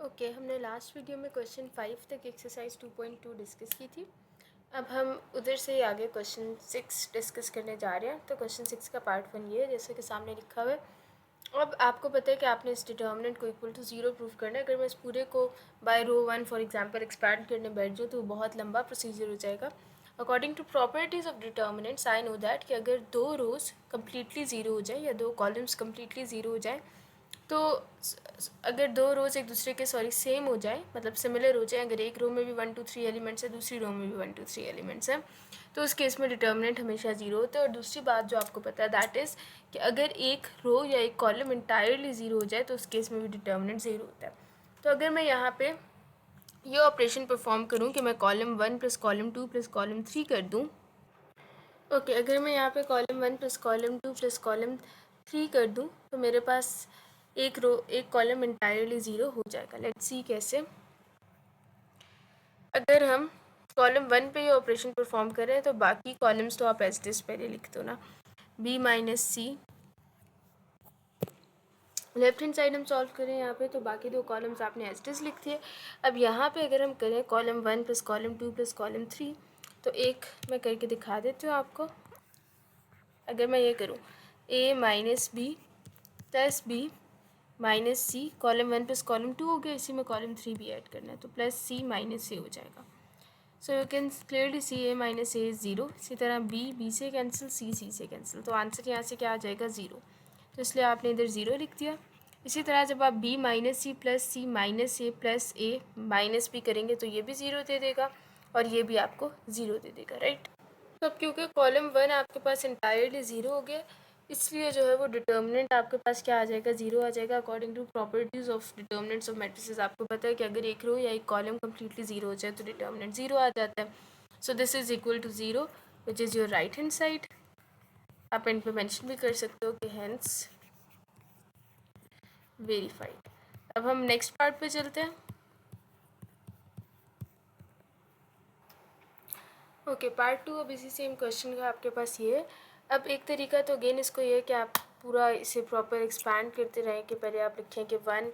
Okay हमने last video में question 5 तक एक्सरसाइज 2.2 डिस्कस की थी। अब हम उधर से आगे क्वेश्चन 6 डिस्कस करने जा रहे हैं। तो क्वेश्चन 6 का पार्ट 1 ये है, जैसे कि सामने लिखा हुआ है। अब आपको पता है कि आपने इस डिटर्मिनेंट को इक्वल टू 0 प्रूव करना है। अगर मैं इस पूरे को by row 1 for example expand करने बैठ जाऊँ तो बहुत लंबा प्रोसीजर हो जाएगा। According to properties of determinants I know that कि अगर दो रोज़ कम्प्लीटली ज़ीरो हो जाए या दो कॉलम्स कम्प्लीटली ज़ीरो हो जाए, तो अगर दो रोज़ एक दूसरे के सेम हो जाए, मतलब सिमिलर हो जाए, अगर एक रो में भी 1 2 3 एलिमेंट्स है, दूसरी रो में भी 1 2 3 एलिमेंट्स हैं, तो उस केस में डिटर्मिनेंट हमेशा ज़ीरो होता है। और दूसरी बात जो आपको पता है दैट इज़ कि अगर एक रो या एक कॉलम इंटायरली ज़ीरो हो जाए तो उस केस में भी डिटर्मिनेंट ज़ीरो होता है। तो अगर मैं यहाँ पे ये ऑपरेशन परफॉर्म करूँ कि मैं column 1 plus column 2 plus column 3 कर दूँ। ओके अगर मैं यहाँ पे column 1 plus column 2 plus column 3 कर दूँ तो मेरे पास एक कॉलम इंटायरली ज़ीरो हो जाएगा। लेट्स सी कैसे। अगर हम कॉलम 1 पे ये ऑपरेशन परफॉर्म कर रहे हैं तो बाकी कॉलम्स तो आप एज डिस पहले लिख दो ना, b माइनस सी। लेफ्ट हैंड साइड हम सॉल्व करें यहाँ पे तो बाकी दो कॉलम्स आपने एज डिस लिख दिए। अब यहाँ पे अगर हम करें column 1 plus column 2 plus column 3, तो एक मैं करके दिखा देती हूँ आपको। अगर मैं ये करूँ a minus b plus b minus c, column 1 plus column 2 हो गया, इसी में कॉलम 3 भी ऐड करना है तो प्लस सी माइनस ए हो जाएगा। सो you can clearly C a minus A is zero. इसी तरह बी से कैंसिल, सी से कैंसिल, तो आंसर यहाँ से क्या आ जाएगा ज़ीरो। तो इसलिए आपने इधर ज़ीरो लिख दिया। इसी तरह जब आप b माइनस सी माइनस ए प्लस ए माइनस बी करेंगे तो ये भी ज़ीरो दे देगा और ये भी आपको ज़ीरो दे देगा, राइट। तो अब क्योंकि कॉलम 1 आपके पास इंटायरली ज़ीरो हो गया, इसलिए जो है वो डिटर्मिनेंट आपके पास क्या आ जाएगा, ज़ीरो आ जाएगा। According to properties of determinants of matrices आपको पता है कि अगर एक रो या एक कॉलम कम्प्लीटली ज़ीरो हो जाए तो डिटर्मिनेंट ज़ीरो आ जाता है। So this is equal to zero which is your right hand side. आप एंड पे मेंशन भी कर सकते हो कि हैंस वेरीफाइड। अब हम नेक्स्ट पार्ट पे चलते हैं। ओके पार्ट 2 अब इसी सेम क्वेश्चन का आपके पास ये है। अब एक तरीका तो अगेन इसको ये है कि आप पूरा इसे प्रॉपर एक्सपैंड करते रहें कि पहले आप लिखें कि 1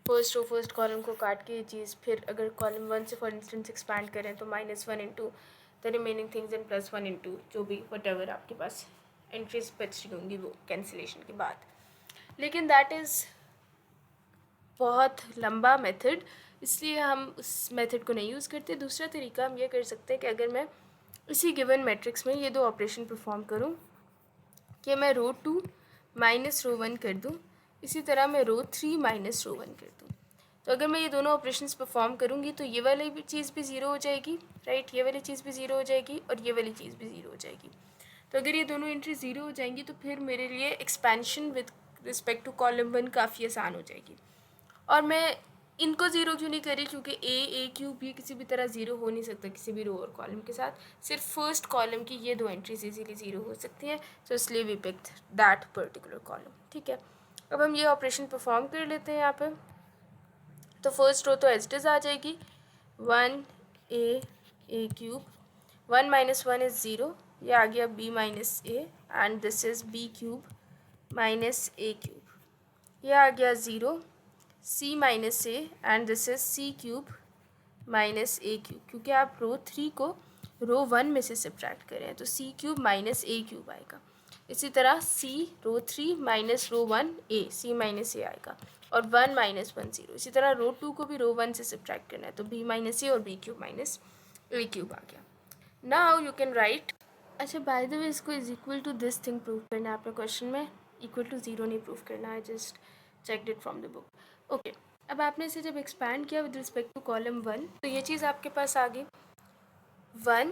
फर्स्ट रो फर्स्ट कॉलम को काट के ये चीज़, फिर अगर कॉलम 1 से फॉर इंस्टेंस एक्सपैंड करें तो -1 into the remaining things and +1 into जो भी वट एवर आपके पास एंट्रीज बच रही होंगी वो कैंसिलेशन के बाद। लेकिन दैट इज़ बहुत लंबा मेथड, इसलिए हम उस मेथड को नहीं यूज़ करते। दूसरा तरीका हम ये कर सकते हैं कि अगर मैं इसी गिवन मैट्रिक्स में ये दो ऑपरेशन परफॉर्म करूँ कि मैं रो 2 माइनस रो 1 कर दूँ, इसी तरह मैं रो 3 माइनस रो 1 कर दूँ। तो अगर मैं ये दोनों ऑपरेशंस परफॉर्म करूँगी तो ये वाली भी चीज़ भी ज़ीरो हो जाएगी, राइट, ये वाली चीज़ भी ज़ीरो हो जाएगी और ये वाली चीज़ भी ज़ीरो हो जाएगी। तो अगर ये दोनों एंट्री ज़ीरो हो जाएंगी तो फिर मेरे लिए expansion with respect to column 1 काफ़ी आसान हो जाएगी। और मैं इनको ज़ीरो क्यों नहीं करी, क्योंकि ए क्यूब भी किसी भी तरह ज़ीरो हो नहीं सकता किसी भी रो और कॉलम के साथ, सिर्फ फर्स्ट कॉलम की ये दो एंट्रीज इजीली ज़ीरो हो सकती हैं। सो इसलिए we picked that particular column, ठीक है। अब हम ये ऑपरेशन परफॉर्म कर लेते हैं यहाँ पे। तो फर्स्ट रो तो एज इट इज़ आ जाएगी 1 ए क्यूब, 1 माइनस 1 इज़ ज़ीरो, ये आ गया b minus A and this is b cube minus A cube, ये आ गया zero, c minus A and this is c cube minus A cube, क्योंकि आप रो 3 को रो 1 में से सब्ट्रैक्ट करें हैं तो c क्यूब माइनस ए क्यूब आएगा। इसी तरह c row 3 minus row 1 a, c minus A आएगा और 1 माइनस 1 0। इसी तरह रो 2 को भी रो 1 से सब्ट्रैक्ट करना है तो b माइनस ए और b क्यूब माइनस ए क्यूब आ गया। नाउ यू कैन राइट, अच्छा बाय द वे इसको is equal to this thing prove करना है आपने क्वेश्चन में, इक्वल टू ज़ीरो नहीं प्रूव करना है, just checked it from the book. Okay अब आपने इसे जब एक्सपैंड किया विद रिस्पेक्ट टू कॉलम 1 तो ये चीज़ आपके पास आ गई 1,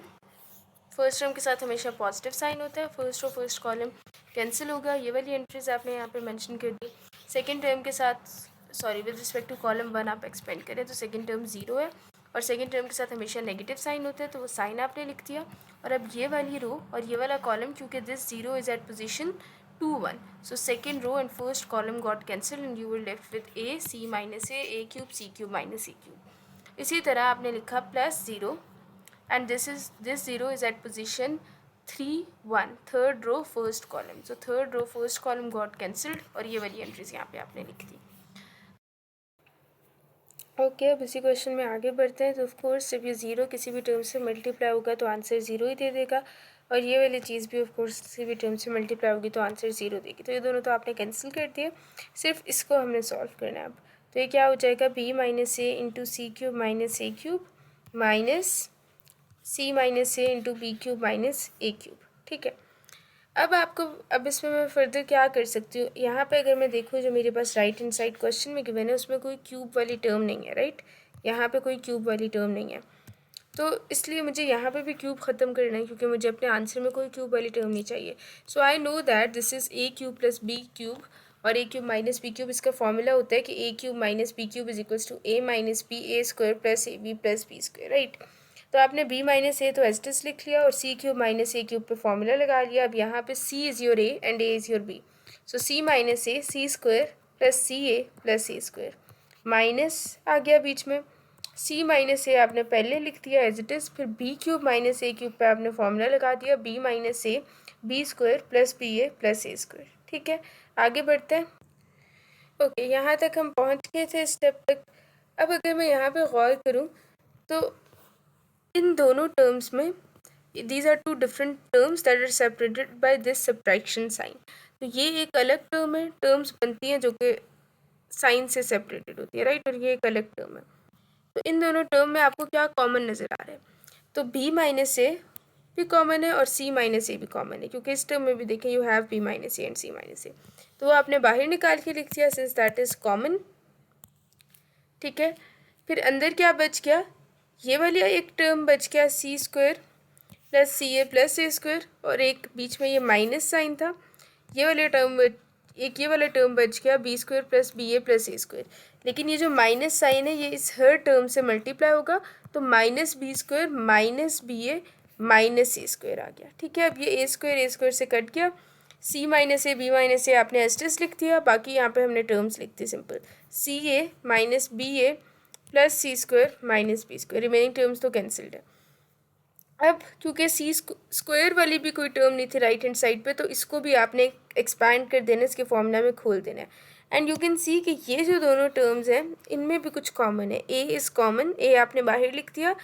फर्स्ट टर्म के साथ हमेशा पॉजिटिव साइन होता है, first row first column cancel होगा, ये वाली एंट्रीज आपने यहाँ पे मेंशन कर दी। सेकंड टर्म के साथ विद रिस्पेक्ट टू कॉलम 1 आप एक्सपेंड करें तो सेकंड टर्म ज़ीरो है और सेकंड टर्म के साथ हमेशा नेगेटिव साइन होता है तो वो साइन आपने लिख दिया। और अब ये वाली रो और ये वाला कॉलम, क्योंकि this zero is at position 2 1, so second row and first column got cancel and you will left with a c minus A cube c cube minus A cube. इसी तरह आपने लिखा plus zero and this 0 is at position 3 1, third row first column, so third row first column got cancelled और ये वाली entries यहाँ पे आपने लिख दी। ओके, अब इसी क्वेश्चन में आगे बढ़ते हैं। तो ऑफ कोर्स जब ये ज़ीरो किसी भी टर्म से मल्टीप्लाई होगा तो आंसर ज़ीरो ही दे देगा, और ये वाली चीज़ भी ऑफ कोर्स किसी भी टर्म से मल्टीप्लाई होगी तो आंसर ज़ीरो देगी। तो ये दोनों तो आपने कैंसिल कर दिए, सिर्फ इसको हमने सॉल्व करना है अब। तो ये क्या हो जाएगा, बी माइनस ए इंटू सी क्यूब माइनस ए क्यूब माइनस सी माइनस ए इंटू बी क्यूब माइनस ए क्यूब। ठीक है, अब इसमें मैं फर्दर क्या कर सकती हूँ, यहाँ पे अगर मैं देखूँ जो मेरे पास राइट हैंड साइड क्वेश्चन में गिवन है उसमें कोई क्यूब वाली टर्म नहीं है, राइट। यहाँ पे कोई क्यूब वाली टर्म नहीं है, तो इसलिए मुझे यहाँ पे भी क्यूब ख़त्म करना है क्योंकि मुझे अपने आंसर में कोई क्यूब वाली टर्म नहीं चाहिए। So I know that this is A cube plus B cube, और A cube minus B cube, इसका फॉर्मूला होता है कि A cube minus B cube is equals to A minus B A square plus A B plus B square, right. तो आपने b minus A तो as it is लिख लिया और c क्यूब माइनस ए क्यूब पे फॉर्मूला लगा लिया। अब यहाँ पे c is your a and a is your b, so c minus A C square plus C A plus A square, minus आ गया बीच में। c माइनस ए आपने पहले लिख दिया एज इट इज़, फिर b क्यूब माइनस ए क्यूब पे आपने फॉर्मूला लगा दिया b minus a b square plus b A plus A square. ठीक है, आगे बढ़ते हैं। ओके, यहाँ तक हम पहुँच गए थे स्टेप तक। अब अगर मैं यहाँ पे गौर करूँ तो इन दोनों टर्म्स में these are two different terms that are separated by this subtraction sign। तो ये एक अलग टर्म है, टर्म्स बनती हैं जो कि साइन से सेपरेटेड होती है, राइट, और ये एक अलग टर्म है। तो इन दोनों टर्म में आपको क्या कॉमन नज़र आ रहा है, तो b माइनस ए भी कॉमन है और c माइनस ए भी कॉमन है, क्योंकि इस टर्म में भी देखें you have b minus A and c minus A, तो वो आपने बाहर निकाल के लिख दिया सिंस दैट इज़ कॉमन। ठीक है, फिर अंदर क्या बच गया, ये वाली एक टर्म बच गया सी square plus C A plus A square, और एक बीच में ये माइनस साइन था, ये वाले टर्म एक ये वाला टर्म बच गया बी स्क्वायर प्लस बी ए प्लस ए स्क्वायर। लेकिन ये जो माइनस साइन है ये इस हर टर्म से मल्टीप्लाई होगा, तो minus B square minus B A minus A square आ गया। ठीक है, अब ये ए स्क्वायर से कट गया, सी माइनस ए बी माइनस ए आपने एस्टेस लिख दिया, बाकी यहाँ पे हमने टर्म्स लिख दी simple, C A minus B A plus C square minus B square, remaining terms तो कैंसिल्ड है। अब क्योंकि सी स्क्वायर वाली भी कोई टर्म नहीं थी राइट हैंड साइड पे, तो इसको भी आपने एक्सपैंड कर देना, इसके फॉर्मूला में खोल देना है। एंड यू कैन सी कि ये जो दोनों टर्म्स हैं इनमें भी कुछ कॉमन है, ए इज़ कॉमन, ए आपने बाहर लिख दिया,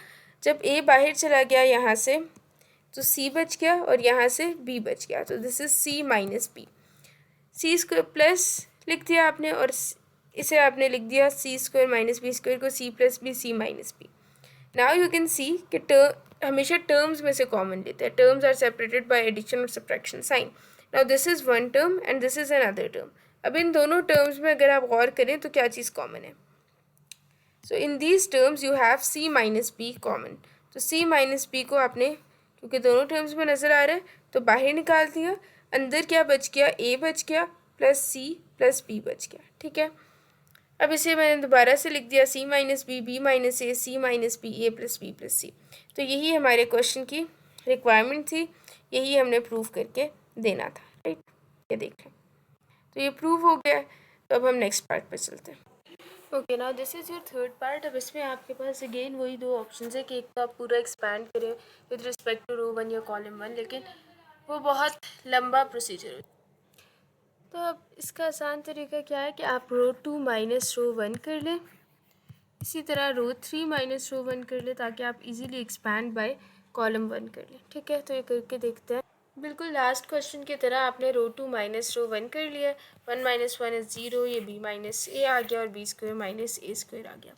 जब ए बाहर चला गया यहाँ से तो सी बच गया और यहाँ से बी बच गया, तो this is C minus B, C square plus लिख दिया आपने, और इसे आपने लिख दिया C square minus B square को C plus B C minus B. Now you can see कि हमेशा टर्म्स में से कॉमन लेते हैं, terms are separated by addition और subtraction sign. Now this is one term and this is another term. अब इन दोनों टर्म्स में अगर आप गौर करें तो क्या चीज़ कॉमन है, so in these terms you have C minus B common, तो सी माइनस बी को आपने क्योंकि दोनों टर्म्स में नज़र आ रहा है तो बाहर निकाल दिया, अंदर क्या बच गया, ए बच गया प्लस सी प्लस बी बच गया। ठीक है, अब इसे मैंने दोबारा से लिख दिया सी minus B B minus A c minus B A plus B plus सी। तो यही हमारे क्वेश्चन की रिक्वायरमेंट थी, यही हमने प्रूव करके देना था, राइट। ये देख लें, तो ये प्रूव हो गया है। तो अब हम नेक्स्ट पार्ट पर चलते हैं। Okay, now this is your third part. अब इसमें आपके पास अगेन वही दो ऑप्शन है कि एक तो आप पूरा एक्सपैंड करें with respect to row one या कॉलम वन, लेकिन वो बहुत लंबा प्रोसीजर है। तो अब इसका आसान तरीका क्या है कि आप row two minus row one कर लें, इसी तरह row three minus row one कर लें, ताकि आप easily expand by column one कर लें। ठीक है, तो ये करके देखते हैं। बिल्कुल लास्ट क्वेश्चन की तरह आपने रो टू माइनस रो वन कर लिया, one minus one is zero, ये बी माइनस ए आ गया और B square minus A square आ गया।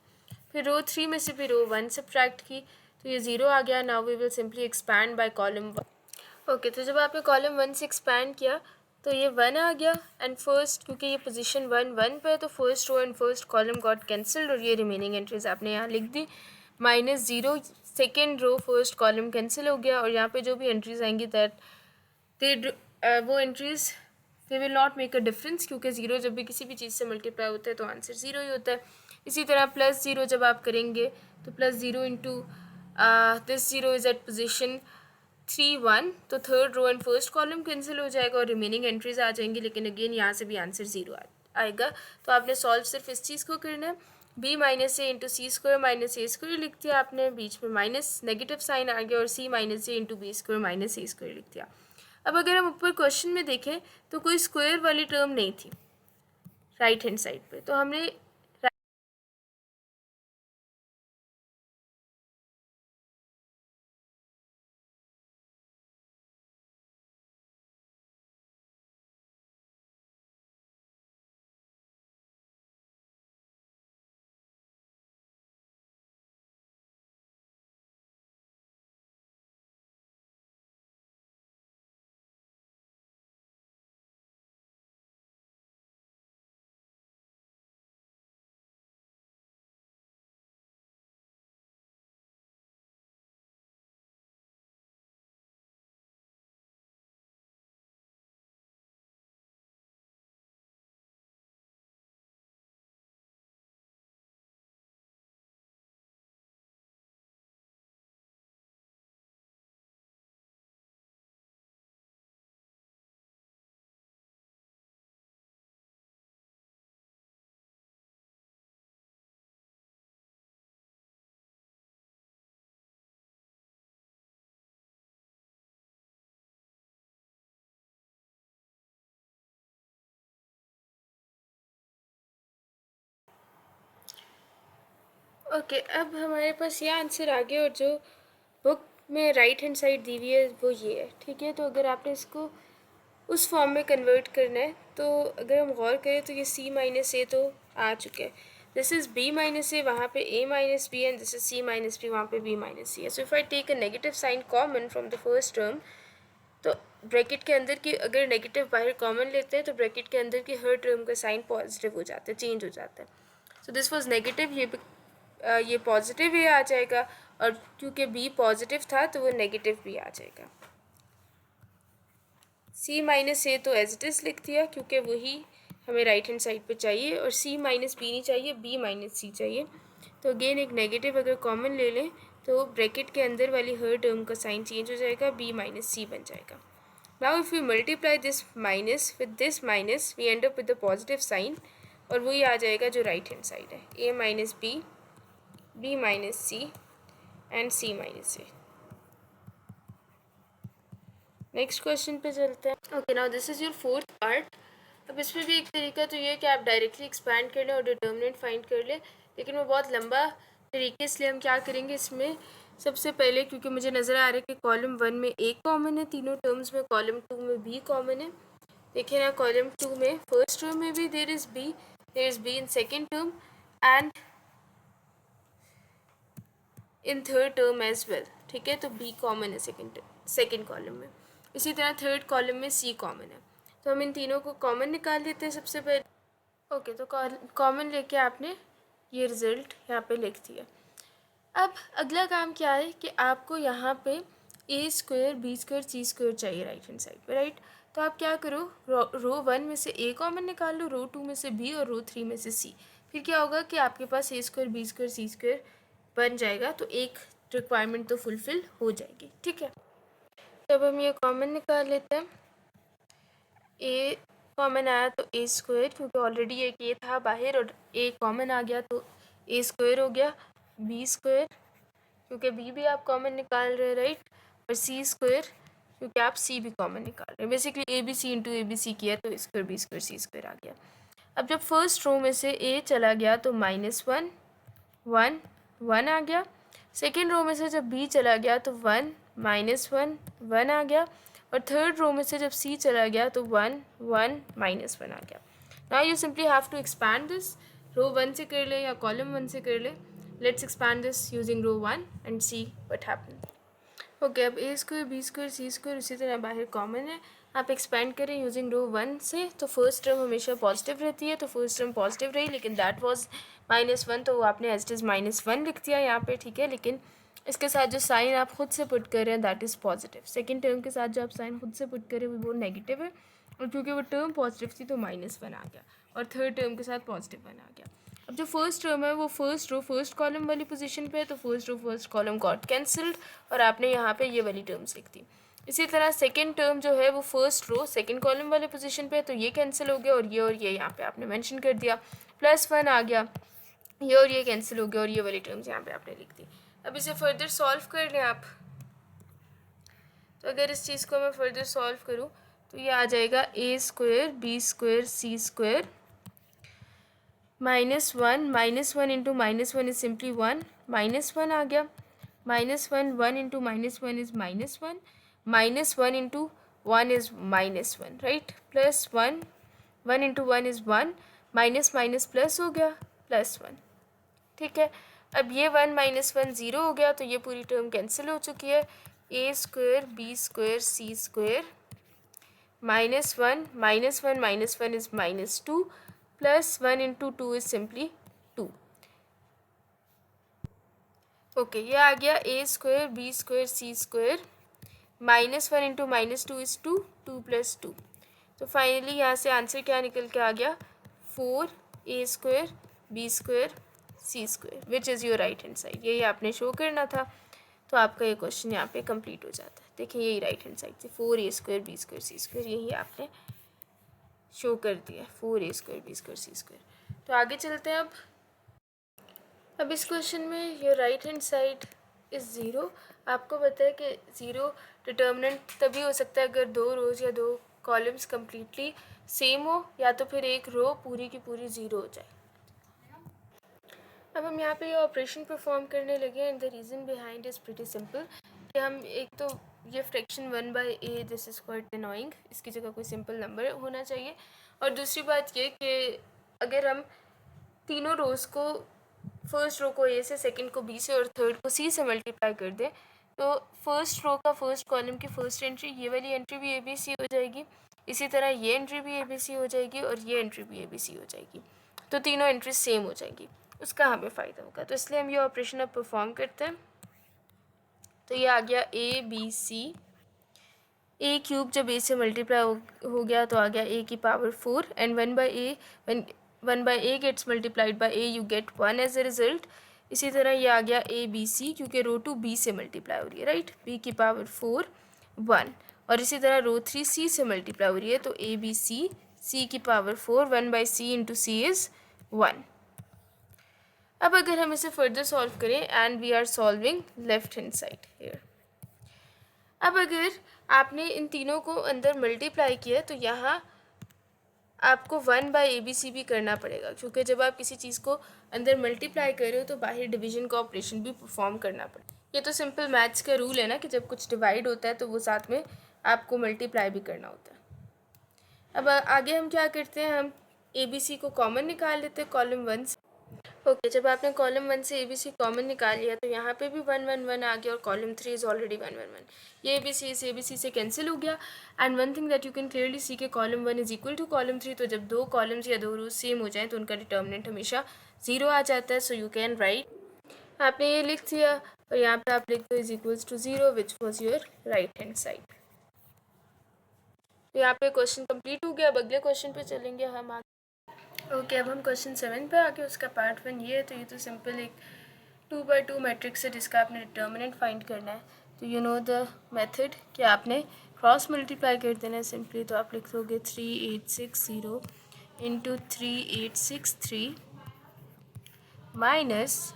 फिर रो थ्री में से भी रो वन सब्ट्रैक्ट की तो ये ज़ीरो आ गया। Now we will simply expand by column one. Okay, तो जब आपने कॉलम वन से एक्सपैंड किया तो ये वन आ गया, एंड फर्स्ट क्योंकि ये पोजीशन वन वन पे है तो first row and first column got cancelled, और ये रिमेनिंग एंट्रीज आपने यहाँ लिख दी। Minus zero, second row first column cancel हो गया, और यहाँ पे जो भी एंट्रीज आएंगी दैट वो entries they will not make a difference, क्योंकि ज़ीरो जब भी किसी भी चीज़ से मल्टीप्लाई होता है तो आंसर ज़ीरो ही होता है। इसी तरह प्लस ज़ीरो जब आप करेंगे तो plus zero into this zero is at position 3 1, तो third row and first column cancel हो जाएगा और रिमेनिंग एंट्रीज आ जाएंगी, लेकिन अगेन यहाँ से भी आंसर ज़ीरो आएगा। तो आपने सॉल्व सिर्फ इस चीज़ को करना है, B minus A into C square minus A square लिख दिया आपने, बीच में माइनस नेगेटिव साइन आ गया, और सी minus A into B square minus A square लिख दिया। अब अगर हम ऊपर क्वेश्चन में देखें तो कोई स्क्वायर वाली टर्म नहीं थी राइट हैंड साइड पे, तो हमने ओके, अब हमारे पास ये आंसर आ गया और जो बुक में राइट हैंड साइड दी हुई है वो ये है, ठीक है। तो अगर आपने इसको उस फॉर्म में कन्वर्ट करना है तो अगर हम गौर करें तो ये सी माइनस ए तो आ चुका है, this is B minus A, वहाँ पे A minus B and this is C minus B, वहाँ पे बी माइनस सी है। So if I take a negative sign common from the first term, तो ब्रैकेट के अंदर की अगर नेगेटिव बाहर कॉमन लेते हैं तो ब्रैकेट के अंदर की हर टर्म का साइन पॉजिटिव हो जाता है, चेंज हो जाता है। सो दिस वाज नेगेटिव, ये पॉजिटिव ये आ जाएगा, और क्योंकि बी पॉजिटिव था तो वो नेगेटिव भी आ जाएगा। सी माइनस ए तो एज इट इज़ लिख दिया क्योंकि वही हमें राइट हैंड साइड पे चाहिए, और सी माइनस बी नहीं चाहिए, बी माइनस सी चाहिए। तो अगेन एक नेगेटिव अगर कॉमन ले लें तो ब्रैकेट के अंदर वाली हर टर्म का साइन चेंज हो जाएगा, बी माइनस सी बन जाएगा। Now if we multiply this minus with this minus we end up with the positive sign, और वही आ जाएगा जो राइट हैंड साइड है, A minus B, B minus C and C minus A. Next question पे चलते हैं। Okay, now this is your fourth part. अब इसमें भी एक तरीका तो ये है कि आप डायरेक्टली एक्सपैंड कर लें और डिटर्मिनेंट फाइंड कर लें, लेकिन वो बहुत लंबा तरीके, इसलिए हम क्या करेंगे इसमें सबसे पहले, क्योंकि मुझे नज़र आ रहा है कि कॉलम 1 में ए कॉमन है तीनों टर्म्स में, कॉलम 2 में बी कॉमन है। देखिए ना, कॉलम 2 में फर्स्ट टर्म में भी there is b in second term and in third term as well, ठीक है। तो बी कॉमन है सेकेंड कॉलम में। इसी तरह थर्ड कॉलम में सी कॉमन है, तो हम इन तीनों को कॉमन निकाल लेते हैं सबसे पहले। ओके, तो कॉमन लेके आपने ये रिज़ल्ट यहाँ पे लिख दिया। अब अगला काम क्या है कि आपको यहाँ पे ए स्क्वायर बी स्क्वायर सी स्क्वायर चाहिए राइट हैंड साइड पे, राइट। तो आप क्या करो, रो 1 में से ए कॉमन निकाल लो, रो 2 में से बी और रो 3 में से सी। फिर क्या होगा कि आपके पास ए स्क्वायर बी स्क्वायर सी स्क्वायर बन जाएगा, तो एक रिक्वायरमेंट तो फुलफिल हो जाएगी, ठीक है। तब हम ये कॉमन निकाल लेते हैं। ए कॉमन आया तो ए स्क्वायर, क्योंकि ऑलरेडी एक ए था बाहर और ए कॉमन आ गया तो ए स्क्वायर हो गया, बी स्क्वायर क्योंकि बी भी आप कॉमन निकाल रहे हैं, राइट, और सी स्क्वायर क्योंकि आप सी भी कॉमन निकाल रहे हैं। Basically a b c into a b c किया तो स्क्वायर बी स्क्वायर सी स्क्वायर आ गया। अब जब फर्स्ट रो में से ए चला गया तो -1 1 1 आ गया, सेकेंड रो में से जब बी चला गया तो 1 -1 1 आ गया, और थर्ड रो में से जब सी चला गया तो 1 1 -1 आ गया। Now you simply have to expand this, row 1 से कर ले या कॉलम 1 से कर ले। Let's expand this using row 1 and see what happen. Okay, अब a square B square C square उसी तरह बाहर कॉमन है, आप एक्सपेंड करें यूजिंग रो 1 से, तो फर्स्ट टर्म हमेशा पॉजिटिव रहती है, तो फर्स्ट टर्म पॉजिटिव रही, लेकिन दैट वाज -1, तो आपने एज इट इज़ -1 लिख दिया यहाँ पे, ठीक है। लेकिन इसके साथ जो साइन आप खुद से पुट कर रहे हैं that is positive, second term के साथ जो आप साइन खुद से पुट करें वो नेगेटिव है, और क्योंकि वो टर्म पॉजिटिव थी तो -1 आ गया, और थर्ड टर्म के साथ +1 आ गया। अब जो फर्स्ट टर्म है वो फर्स्ट रो फर्स्ट कॉलम वाली पोजीशन पे है, तो first row first column got cancelled, और आपने यहाँ पे ये वाली टर्म्स लिख दी। इसी तरह सेकंड टर्म जो है वो फर्स्ट रो सेकंड कॉलम वाले पोजीशन पे है, तो ये कैंसिल हो गया, और ये यहाँ पे आपने मेंशन कर दिया, +1 आ गया, ये और ये कैंसिल हो गया, और ये वाली टर्म्स यहाँ पे आपने लिख दी। अब इसे फर्दर सॉल्व कर लें आप, तो अगर इस चीज़ को मैं फर्दर सॉल्व करूँ तो ये आ जाएगा A square B square C square -1 into -1 is simply 1, -1 आ गया, -1 1 into -1 is -1, -1 into 1 is -1, right, +1 1 into 1 is 1, minus minus plus हो गया +1, ठीक है। अब ये 1 -1 ज़ीरो हो गया, तो ये पूरी टर्म कैंसिल हो चुकी है। A square B square C square -1 -1 is -2, +1 into 2 is simply 2। Okay, ये आ गया A square B square C square -1 into -2 is 2, 2 + 2। तो फाइनली यहाँ से आंसर क्या निकल के आ गया, 4 A square B square C square which is your right hand side. यही आपने शो करना था, तो आपका ये क्वेश्चन यहाँ पे कंप्लीट हो जाता है। देखिए यही राइट हैंड साइड से 4 A square B square C square, यही आपने शो कर दिया, 4 A square B square C square. तो आगे चलते हैं। अब इस क्वेश्चन में your right hand side is zero. आपको पता है कि ज़ीरो डिटर्मिनेंट तभी हो सकता है अगर दो रोज़ या दो कॉलम्स कम्प्लीटली सेम हो, या तो फिर एक रो पूरी की पूरी ज़ीरो हो जाए। अब हम यहाँ पे ये ऑपरेशन परफॉर्म करने लगे हैं and the reason behind is pretty simple कि हम एक तो ये fraction 1/a this is quite annoying, इसकी जगह कोई सिंपल नंबर होना चाहिए। और दूसरी बात ये कि अगर हम तीनों रोज़ को फर्स्ट रो को a से, सेकंड को b से और थर्ड को c से मल्टीप्लाई कर दें तो फर्स्ट रो का फर्स्ट कॉलम की फर्स्ट एंट्री ये वाली एंट्री भी abc हो जाएगी, इसी तरह ये एंट्री भी abc हो जाएगी और ये एंट्री भी abc हो जाएगी, तो तीनों एंट्री सेम हो जाएगी, उसका हमें फ़ायदा होगा। तो इसलिए हम ये ऑपरेशन अब परफॉर्म करते हैं। तो ये आ गया abc, a क्यूब जब a से मल्टीप्लाई हो गया तो आ गया a की power 4 and 1/a, when 1/a gets multiplied by a you get 1 as a result। इसी तरह ये आ गया abc क्योंकि रो 2 b से मल्टीप्लाई हो रही है, राइट, b की पावर 4 1। और इसी तरह रो 3 c से मल्टीप्लाई हो रही है तो abc c की पावर 4 1/c इंटू c इज़ 1। अब अगर हम इसे फर्दर सॉल्व करें and we are solving left hand side here. अब अगर आपने इन तीनों को अंदर मल्टीप्लाई किया तो यहाँ आपको 1/abc भी करना पड़ेगा, क्योंकि जब आप किसी चीज़ को अंदर मल्टीप्लाई कर रहे हो तो बाहर डिवीजन का ऑपरेशन भी परफॉर्म करना पड़ेगा। ये तो सिंपल मैथ्स का रूल है ना कि जब कुछ डिवाइड होता है तो वो साथ में आपको मल्टीप्लाई भी करना होता है। अब आगे हम क्या करते हैं, हम abc को कॉमन निकाल लेते हैं कॉलम 1 से। ओके, जब आपने कॉलम 1 से abc कॉमन निकाल लिया तो यहाँ पे भी 1 1 1 आ गया और कॉलम 3 इज़ ऑलरेडी 1 1 1, ये abc इस abc से कैंसिल हो गया। And one thing that you can clearly see के column 1 is equal to column 3, तो जब दो कॉलम्स या दो रोज सेम हो जाएं तो उनका डिटर्मिनेंट हमेशा 0 आ जाता है। सो यू कैन राइट, आपने ये लिख दिया और यहाँ पे आप लिख दो is equals to 0 which was your right hand side. तो यहाँ पे क्वेश्चन कंप्लीट हो गया। अब अगले क्वेश्चन पे चलेंगे हम आगे। ओके, अब हम क्वेश्चन 7 पे आके उसका पार्ट 1 ये है। तो ये तो सिंपल एक 2x2 मैट्रिक्स है जिसका आपने डिटर्मिनेंट फाइंड करना है। तो यू नो द मेथड कि आपने क्रॉस मल्टीप्लाई कर देना है सिंपली। तो आप लिख दोगे 3860 इंटू 3863 माइनस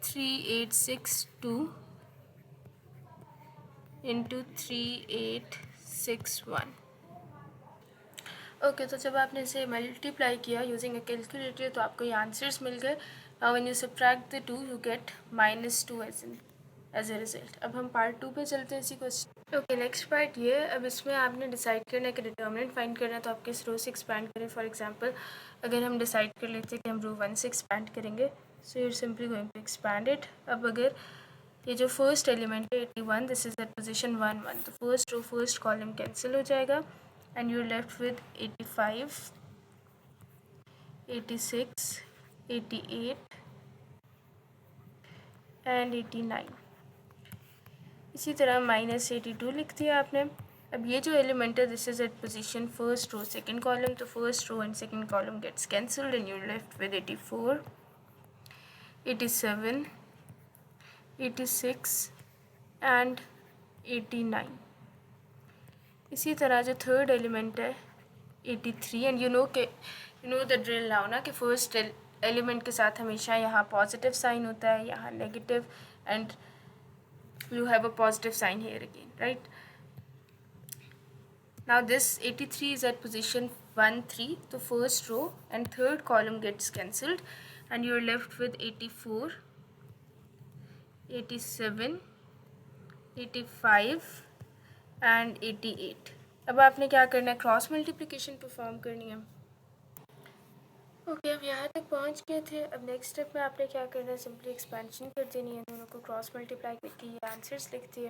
3862 इंटू 3861। ओके, तो जब आपने इसे मल्टीप्लाई किया यूजिंग अ कैलकुलेटर तो आपको ये आंसर्स मिल गए। Now when you subtract the 2 you get -2 as a result. अब हम पार्ट 2 पे चलते हैं इसी क्वेश्चन। ओके, नेक्स्ट पार्ट ये है। अब इसमें आपने डिसाइड करना है कि डिटर्मिनेंट फाइंड करना है तो आप किस रो से एक्सपैंड करें। फॉर एग्जांपल अगर हम डिसाइड कर लेते हैं कि हम रो 1 से एक्सपैंड करेंगे, so you simply going to expand it. अब अगर ये जो फर्स्ट एलिमेंट है 81, दिस इज एट पोजीशन 1 1, तो first row first column cancel हो जाएगा and you're left with 85, 86, 88 and 89। इसी तरह -82 लिख दिया आपने। अब ये जो एलिमेंट है this is at position first row second column, तो first row and second column gets cancelled and you're left with 84, 87, 86 and 89। इसी तरह जो थर्ड एलिमेंट है 83, and you know the drill now ना कि फर्स्ट एलिमेंट के साथ हमेशा यहाँ पॉजिटिव साइन होता है, यहाँ negative, and you have a positive sign here again, right. Now this 83 is at position 1 3, तो first row and third column gets cancelled and you are left with 84, 87, 85 and 88। अब आपने क्या करना है, क्रॉस मल्टीप्लिकेशन परफॉर्म करनी है। Okay, अब यहाँ तक पहुँच गए थे। अब नेक्स्ट स्टेप में आपने क्या करना है, सिंपली एक्सपेंशन कर देनी है। दोनों को क्रॉस मल्टीप्लाई करके ये आंसर्स लिख दिए,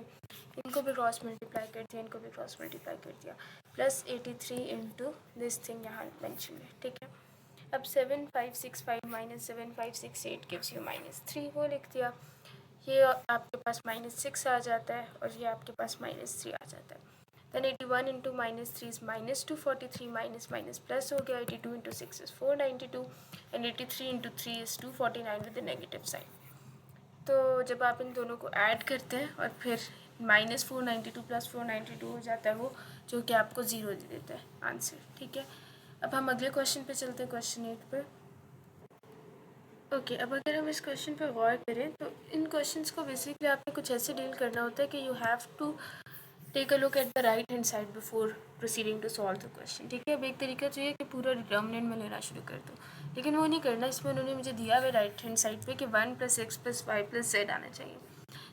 इनको भी क्रॉस मल्टीप्लाई कर दिया, इनको भी क्रॉस मल्टीप्लाई कर दिया, प्लस 83 इंटू दिस थिंग यहाँ मेंशन है, ठीक है। अब 7565 माइनस 7568 गिव्स यू -3, वो लिख दिया। ये आपके पास -6 आ जाता है और ये आपके पास -3 आ जाता है। then 81 into -3 is -243, minus minus plus हो गया। 82 into 6 is 492 and 83 into 3 is 249 with the negative sign। तो जब आप इन दोनों को ऐड करते हैं और फिर -492 + 492 हो जाता है वो, जो कि आपको 0 दे देता है आंसर, ठीक है। अब हम अगले क्वेश्चन पे चलते हैं, क्वेश्चन 8 पर। ओके, अब अगर हम इस क्वेश्चन पर गौर करें तो इन क्वेश्चंस को बेसिकली आपने कुछ ऐसे डील करना होता है कि you have to take a look at the right hand side before proceeding to solve the question, ठीक है। अब एक तरीका चाहिए कि पूरा डिटर्मिनेंट में लेना शुरू कर दो। लेकिन वो नहीं करना, इसमें उन्होंने मुझे दिया हुआ राइट हैंड साइड पे कि 1 + x + y + z आना चाहिए।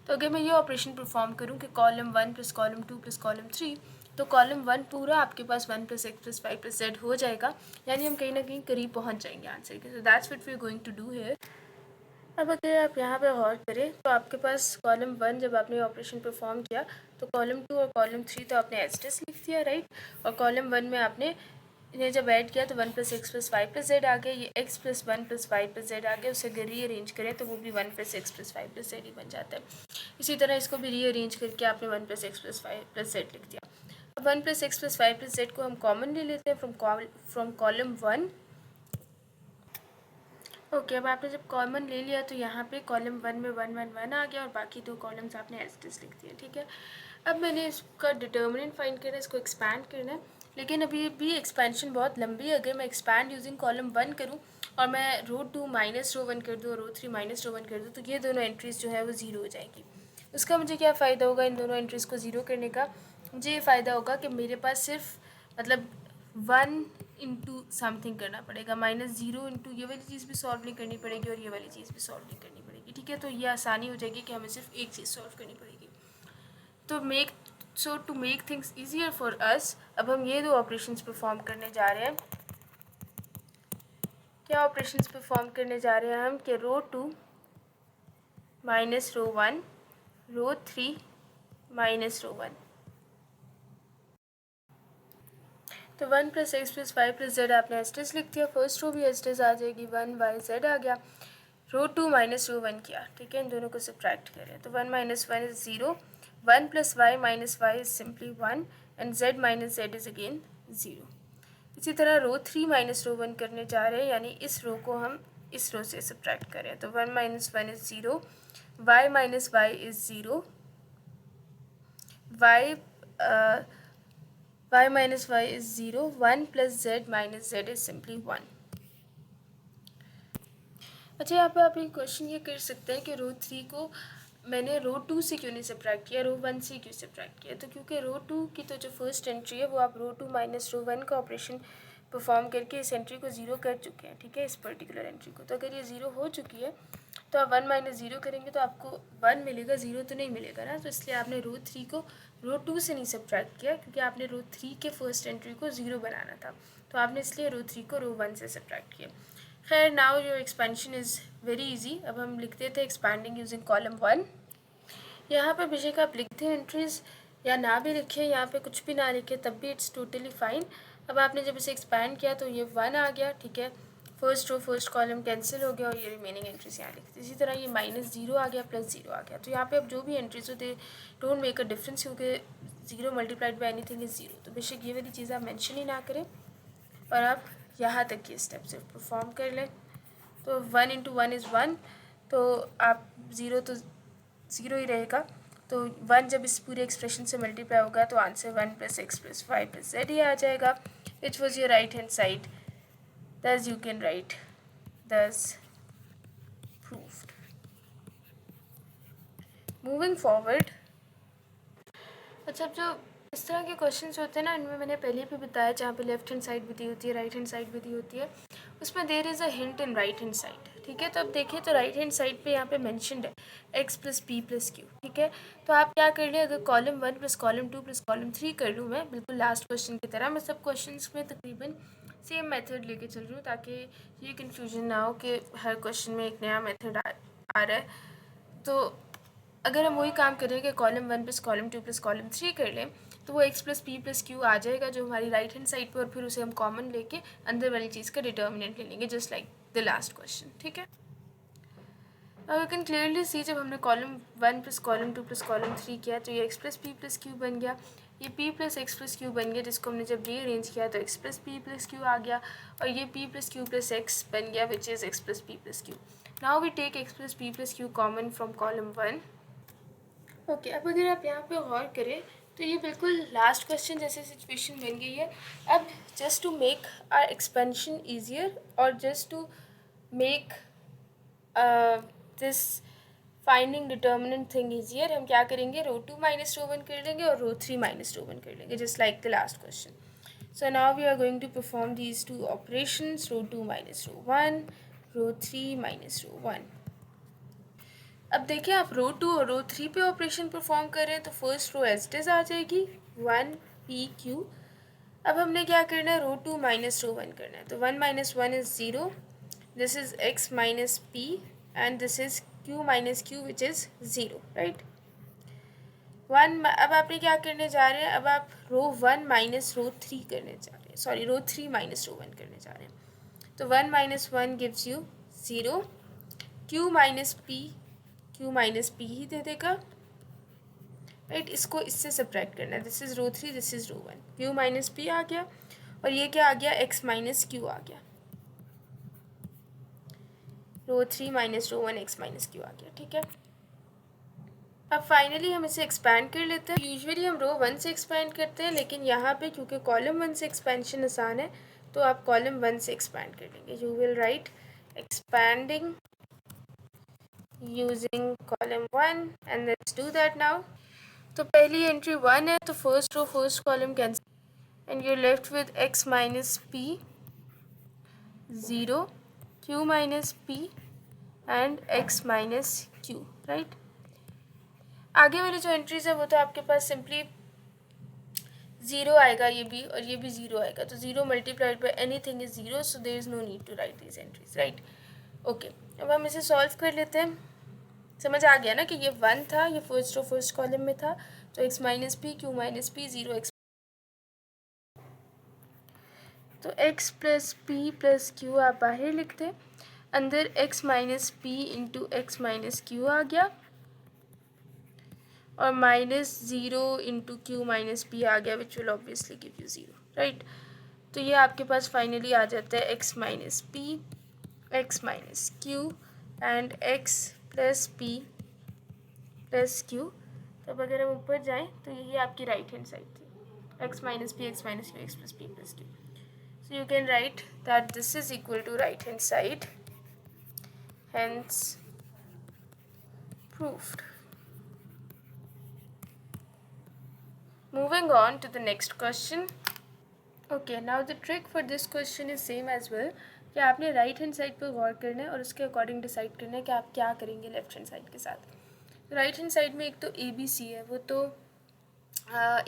तो अगर मैं ये ऑपरेशन परफॉर्म करूँ कि कॉलम 1 + कॉलम 2 + कॉलम 3, तो कॉलम 1 पूरा आपके पास 1 + x + y + z हो जाएगा, यानी हम कहीं ना कहीं करीब पहुँच जाएंगे आंसर के। So that's what we are going to do here. अब अगर आप यहाँ पे गौर करें तो आपके पास कॉलम 1 जब आपने ऑपरेशन परफॉर्म किया तो कॉलम 2 और कॉलम 3 तो आपने एज इट इज लिख दिया, राइट। और कॉलम 1 में आपने इन्हें जब ऐड किया तो 1 + x + y + z आ गया, ये x + 1 + y + z आ गया। उसे अगर रीअरेंज करें तो वो भी 1 + x + y + z ही बन जाता है। इसी तरह इसको भी रीअरेंज करके आपने 1 + x + y + z लिख दिया। अब 1 + x + y + z को हम कॉमन ले लेते हैं फ्रॉम कॉलम 1। ओके, अब आपने जब कॉमन ले लिया तो यहाँ पे कॉलम 1 में 1 1 1 आ गया और बाकी 2 कॉलम्स आपने एज इट इज लिख दिया, ठीक है। अब मैंने इसका डिटर्मिनेंट फाइंड करना है, इसको एक्सपैंड करना है, लेकिन अभी भी एक्सपेंशन बहुत लंबी है। अगर मैं एक्सपैंड यूजिंग कॉलम 1 करूँ और मैं रो 2 - रो 1 कर दूँ और रो 3 - रो 1 कर दूँ, तो ये दोनों एंट्रीज जो है वो ज़ीरो हो जाएगी। उसका मुझे क्या फ़ायदा होगा इन दोनों एंट्रीज़ को ज़ीरो करने का? मुझे ये फ़ायदा होगा कि मेरे पास सिर्फ मतलब 1 इंटू समथिंग करना पड़ेगा, -0 इंटू ये वाली चीज़ भी सॉल्व नहीं करनी पड़ेगी और ये वाली चीज़ भी सॉल्व नहीं करनी पड़ेगी, ठीक है। तो ये आसानी हो जाएगी कि हमें सिर्फ एक चीज़ सॉल्व करनी पड़ेगी। तो to make things easier for us, अब हम ये दो ऑपरेशंस परफॉर्म करने जा रहे हैं। क्या ऑपरेशंस परफॉर्म करने जा रहे हैं हम कि रो 2 - रो 1, रो 3 - रो 1। तो 1 + x + y + z आपने एज इट इज लिख दिया, फर्स्ट रो भी एज इट इज आ जाएगी, 1 y z आ गया। रो 2 - रो 1 किया, ठीक है, इन दोनों को सब्ट्रैक्ट करें तो 1 - 1 is 0, 1 + y - y is simply 1 and z - z is again 0। इसी तरह रो 3 - रो 1 करने जा रहे हैं, यानी इस रो को हम इस रो से सब्ट्रैक्ट करें तो 1 - 1 is 0, y - y is 0, y - y is 0, 1 + z - z is simply 1। अच्छा, यहाँ पे आप एक क्वेश्चन ये कर सकते हैं कि रो 3 को मैंने रो 2 से क्यों नहीं सब्ट्रैक्ट किया, रो 1 से क्यों सब्ट्रैक्ट किया? तो क्योंकि रो 2 की तो जो फर्स्ट एंट्री है वो आप रो 2 - रो 1 का ऑपरेशन परफॉर्म करके इस एंट्री को ज़ीरो कर चुके हैं, ठीक है, इस पर्टिकुलर एंट्री को। तो अगर ये ज़ीरो हो चुकी है तो आप 1 - 0 करेंगे तो आपको 1 मिलेगा, 0 तो नहीं मिलेगा ना। तो इसलिए आपने रो 3 को रो 2 से नहीं सब्ट्रैक्ट किया, क्योंकि आपने रो 3 के फर्स्ट एंट्री को 0 बनाना था, तो आपने इसलिए रो 3 को रो 1 से सब्ट्रैक्ट किया। खैर, now your expansion is very easy. अब हम लिखते थे एक्सपैंडिंग यूजिंग कॉलम 1। यहाँ पे बेशक आप लिखते हैं एंट्रीज़ या ना भी लिखें, यहाँ पे कुछ भी ना लिखे तब भी इट्स टोटली फाइन। अब आपने जब इसे एक्सपैंड किया तो ये 1 आ गया, ठीक है, first row first column cancel हो गया और ये रिमेनिंग एंट्रीज यहाँ लिखते। इसी तरह ये -0 आ गया, +0 आ गया। तो यहाँ पे अब जो भी एंट्रीज होते डोंट मेक अ डिफरेंस, क्योंकि 0 × एनीथिंग इज़ 0। तो बेशक ये वाली चीज़ आप मेंशन ही ना करें और आप यहाँ तक की स्टेप सिर्फ परफॉर्म कर लें। तो 1 × 1 इज़ 1, तो आप 0 तो 0 ही रहेगा। तो 1 जब इस पूरे एक्सप्रेशन से मल्टीप्लाई होगा तो आंसर 1 + x + y + z ही आ जाएगा, विच was your right hand side. Thus you can write, thus proved. Moving forward, अच्छा, जो इस तरह के क्वेश्चंस होते हैं ना, इनमें मैंने पहले भी बताया, जहाँ पे लेफ्ट हैंड साइड भी दी होती है, राइट हैंड साइड भी दी होती है, उसमें there is a hint in right hand side, ठीक है। तो अब देखिए, तो राइट हैंड साइड पे यहाँ पे मेंशन्ड है x + p + q, ठीक है। तो आप क्या कर लें, अगर कॉलम 1 + कॉलम 2 + कॉलम 3 कर लूँ मैं, बिल्कुल लास्ट क्वेश्चन की तरह, मैं सब क्वेश्चन में तकरीबन सेम मेथड लेके चल रही हूँ, ताकि ये कन्फ्यूजन ना हो कि हर क्वेश्चन में एक नया मेथड आ रहा है। तो अगर हम वही काम करें कि कॉलम 1 + कॉलम 2 + कॉलम 3 कर लें, तो वो x + p + q आ जाएगा जो हमारी राइट हैंड साइड पर, और फिर उसे हम कॉमन लेके अंदर वाली चीज़ का डिटर्मिनेंट ले लेंगे, just like the last question, ठीक है। अब यू कैन क्लियरली सी, जब हमने कॉलम 1 + कॉलम 2 + कॉलम 3 किया तो ये x + p + q बन गया, ये p + x + q बन गया, जिसको हमने जब रीअरेंज किया तो x + p + q आ गया, और ये p + q + x बन गया, which is x + p + q। Now we take x + p + q common from column 1। Okay, अब अगर आप यहाँ पे गौर करें तो ये बिल्कुल लास्ट क्वेश्चन जैसे सिचुएशन बन गई है। अब just to make our expansion easier और just to make this finding determinant thing easier, हम क्या करेंगे, रो 2 - रो 1 कर लेंगे और रो 3 - रो 1 कर लेंगे, just like the last question. So now we are going to perform these two operations, row 2 minus row 1, row 3 minus row 1. अब देखिए आप रो 2 और रो 3 पे ऑपरेशन परफॉर्म कर रहे हैं तो first row as it is आ जाएगी 1 पी क्यू। अब हमने क्या करना है, रो 2 माइनस रो 1 करना है, तो 1 minus 1 is 0, this is x minus p and this is q minus Q which is 0, right. अब आपने क्या करने जा रहे हैं, अब आप रो 1 माइनस रो 3 करने जा रहे हैं, सॉरी रो 3 माइनस रो 1 करने जा रहे हैं। तो 1 minus 1 gives you 0, q minus P ही दे देगा, राइट। इसको इससे सब्ट्रैक्ट करना है, this is row 3, this is row 1, q minus P आ गया और ये क्या आ गया, x माइनस क्यू आ गया, row 3 minus row 1 x minus Q आ गया, ठीक है। अब फाइनली हम इसे एक्सपैंड कर लेते हैं। यूजुअली हम रो 1 से एक्सपैंड करते हैं, लेकिन यहाँ पे क्योंकि कॉलम 1 से एक्सपेंशन आसान है तो आप कॉलम 1 से एक्सपैंड कर लेंगे। You will write expanding using column 1 and let's do that now. तो पहली एंट्री 1 है तो first row first column cancel and you left with x minus P 0, q minus p and x minus q, right. आगे वाली जो entries है वो तो आपके पास सिंपली 0 आएगा, ये भी और ये भी 0 आएगा, तो 0 multiplied by anything is 0, so there is no need to write these entries, right. Okay, अब हम इसे सॉल्व कर लेते हैं। समझ आ गया ना कि ये 1 था, ये फर्स्ट रो फर्स्ट कॉलम में था, तो x minus P Q minus P 0 x, तो x plus P plus Q आप बाहर लिखते, अंदर x minus P into x minus Q आ गया और minus 0 into Q minus P आ गया which will obviously give you 0, right. तो ये आपके पास फाइनली आ जाता है x minus P x minus Q and x plus P plus Q. तब अगर हम ऊपर जाएं तो यही आपकी राइट हैंड साइड थी, x minus q x plus P plus q. So you can write that this is equal to right hand side, hence proved. Moving on to the next question. Okay, now the trick for this question is same as well, कि आपने right hand side पर गौर करना है और उसके according decide करना है कि आप क्या करेंगे लेफ्ट हैंड साइड के साथ। राइट हैंड साइड में एक तो ए बी सी है, वो तो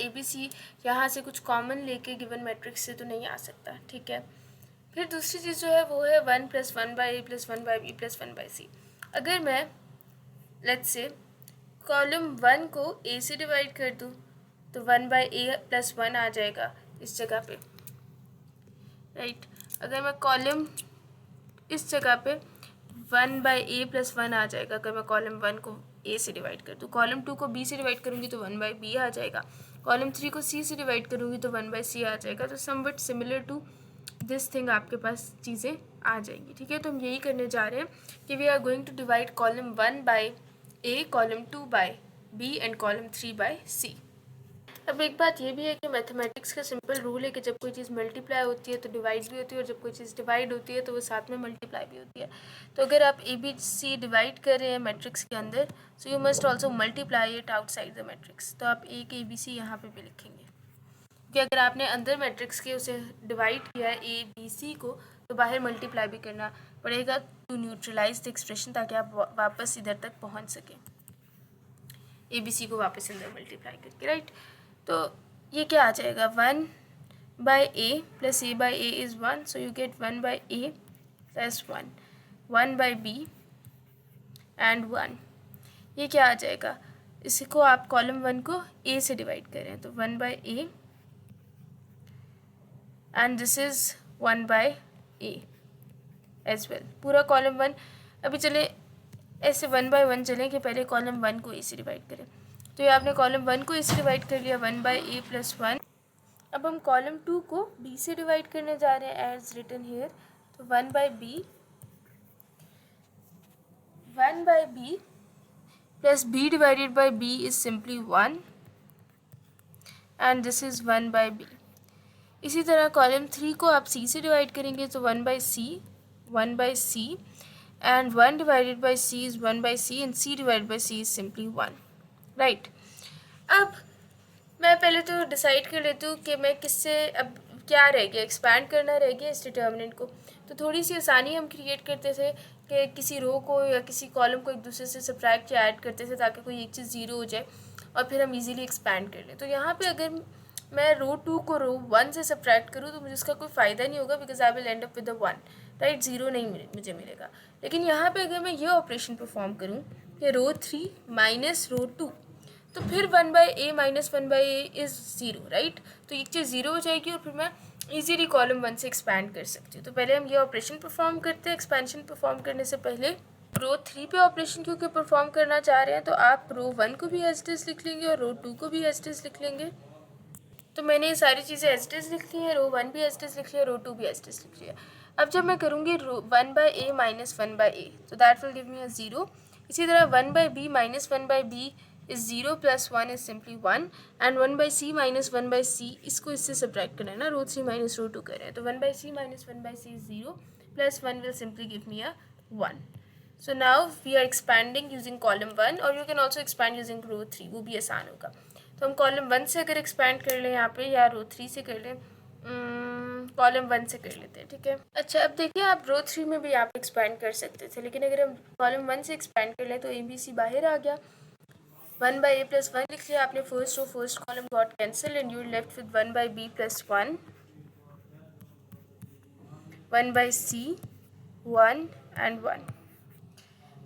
ए बी सी यहाँ से कुछ कॉमन लेके गिवन मैट्रिक्स से तो नहीं आ सकता, ठीक है। फिर दूसरी चीज़ जो है वो है 1 plus 1 by A plus 1 by B plus 1 by C. अगर मैं लेट्स से कॉलम 1 को ए से डिवाइड कर दूँ तो 1 बाई ए प्लस 1 आ जाएगा इस जगह पे, राइट। अगर मैं कॉलम इस जगह पे 1 बाई ए प्लस 1 आ जाएगा, अगर मैं कॉलम 1 को ए से डिवाइड कर दूँ, कॉलम 2 को बी से डिवाइड करूँगी तो 1 बाई बी आ जाएगा, कॉलम 3 को सी से डिवाइड करूँगी तो 1 बाई सी आ जाएगा। तो somewhat similar to this thing आपके पास चीज़ें आ जाएंगी, ठीक है। तो हम यही करने जा रहे हैं कि we are going to divide column 1 by A, column 2 by B and column 3 by C. अब एक बात ये भी है कि मैथमेटिक्स का सिंपल रूल है कि जब कोई चीज़ मल्टीप्लाई होती है तो डिवाइड भी होती है और जब कोई चीज़ डिवाइड होती है तो वो साथ में मल्टीप्लाई भी होती है। तो अगर आप ए बी सी डिवाइड कर रहे हैं मैट्रिक्स के अंदर, so you must also multiply it outside the matrix. तो आप ए के बी सी यहाँ पे भी लिखेंगे कि अगर आपने अंदर मैट्रिक्स के उसे डिवाइड किया है ए बी सी को, तो बाहर मल्टीप्लाई भी करना पड़ेगा टू न्यूट्रलाइज द एक्सप्रेशन, ताकि आप वापस इधर तक पहुँच सकें ए बी सी को वापस अंदर मल्टीप्लाई करके, राइट। तो ये क्या आ जाएगा, 1 by A plus a by a is 1, so you get 1 by A plus 1, 1 by B and 1। ये क्या आ जाएगा, इसको आप कॉलम 1 को ए से डिवाइड करें तो 1 by a and this is 1 by a as well, पूरा कॉलम 1। अभी चले ऐसे 1 बाई 1 चलें कि पहले कॉलम 1 को ए से डिवाइड करें, तो ये आपने कॉलम 1 को ए से डिवाइड कर लिया 1 बाई ए प्लस 1। अब हम कॉलम 2 को बी से डिवाइड करने जा रहे हैं एज रिटन हियर, तो 1 by B plus b divided by b is simply 1 and this is 1 by b. इसी तरह कॉलम 3 को आप सी से डिवाइड करेंगे तो 1 by c and 1 divided by c is 1 by c and c divided by c is simply 1, right. अब मैं पहले तो डिसाइड कर लेती हूँ कि मैं किससे अब क्या रह गया, एक्सपैंड करना रह गया इस डिटर्मिनेंट को। तो थोड़ी सी आसानी हम क्रिएट करते थे कि किसी रो को या किसी कॉलम को एक दूसरे से सब्ट्रैक्ट या ऐड करते थे ताकि कोई एक चीज़ ज़ीरो हो जाए और फिर हम इजीली एक्सपैंड कर लें। तो यहाँ पे अगर मैं रो 2 को रो 1 से सब्ट्रैक्ट करूँ तो मुझे उसका कोई फ़ायदा नहीं होगा, because I will and up with 1, right, zero नहीं मुझे मिलेगा। लेकिन यहाँ पे अगर मैं ये ऑपरेशन परफॉर्म करूँ कि रो 3 माइनस रो 2, तो फिर 1/a minus 1/a is zero, right. तो एक चीज़ ज़ीरो हो जाएगी और फिर मैं इजीली कॉलम 1 से एक्सपैंड कर सकती हूँ। तो पहले हम ये ऑपरेशन परफॉर्म करते हैं। एक्सपेंशन परफॉर्म करने से पहले रो 3 पे ऑपरेशन क्योंकि परफॉर्म करना चाह रहे हैं तो आप रो 1 को भी एज इट इज़ लिख लेंगे और रो 2 को भी एज इट इज़ लिख लेंगे। तो मैंने ये सारी चीज़ें एज इट इज़ लिख ली हैं, रो 1 भी एज इट इज़ लिख लिया, रो 2 भी एज इट इज़ लिख लिया। अब जब मैं करूँगी 1/a माइनस 1/a, तो दैट विल गिव मी अ 0। इसी तरह 1/b minus 1/b is 0 plus 1 is simply 1, and 1/c minus 1/c, इसको इससे सब्ट्रैक्ट करना है ना, रो 3 माइनस रो 2 कर रहे हैं, तो 1/c minus 1/c is 0 plus 1 will simply give me a 1. So now we are expanding using column 1, और you can also expand using row 3, वो भी आसान होगा। तो हम कॉलम 1 से अगर एक्सपैंड कर लें यहाँ पे, या रो 3 से कर लें, कॉलम 1 से कर लेते हैं, ठीक है। अच्छा, अब देखिए आप रो 3 में भी आप एक्सपैंड कर सकते थे, लेकिन अगर हम कॉलम 1 से एक्सपैंड कर लें तो ABC बाहर आ गया, 1/a प्लस 1 लिख लिया आपने, first row first column got cancel and you left with 1/b plus 1, 1/c 1 एंड 1,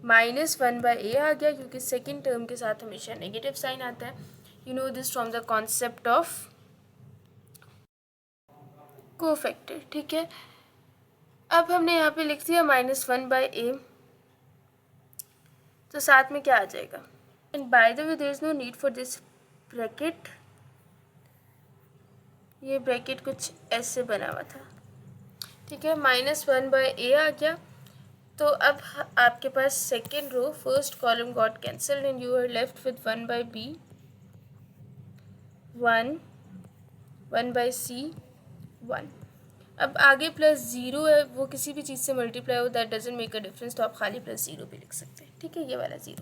माइनस 1/a आ गया क्योंकि सेकेंड टर्म के साथ हमेशा नेगेटिव साइन आता है। You know this from the concept of cofactor, ठीक है। अब हमने यहाँ पे लिख दिया -1/a, तो साथ में क्या आ जाएगा, and by the way there is no need for this bracket, ये ब्रैकेट कुछ ऐसे बना हुआ था, ठीक है। -1/a आ गया, तो अब आपके पास second row first column got cancelled and you are left with 1/b 1, 1/c 1। अब आगे प्लस 0 है, वो किसी भी चीज़ से मल्टीप्लाई हो, that doesn't make a difference, तो आप खाली +0 भी लिख सकते हैं, ठीक है, ये वाला 0।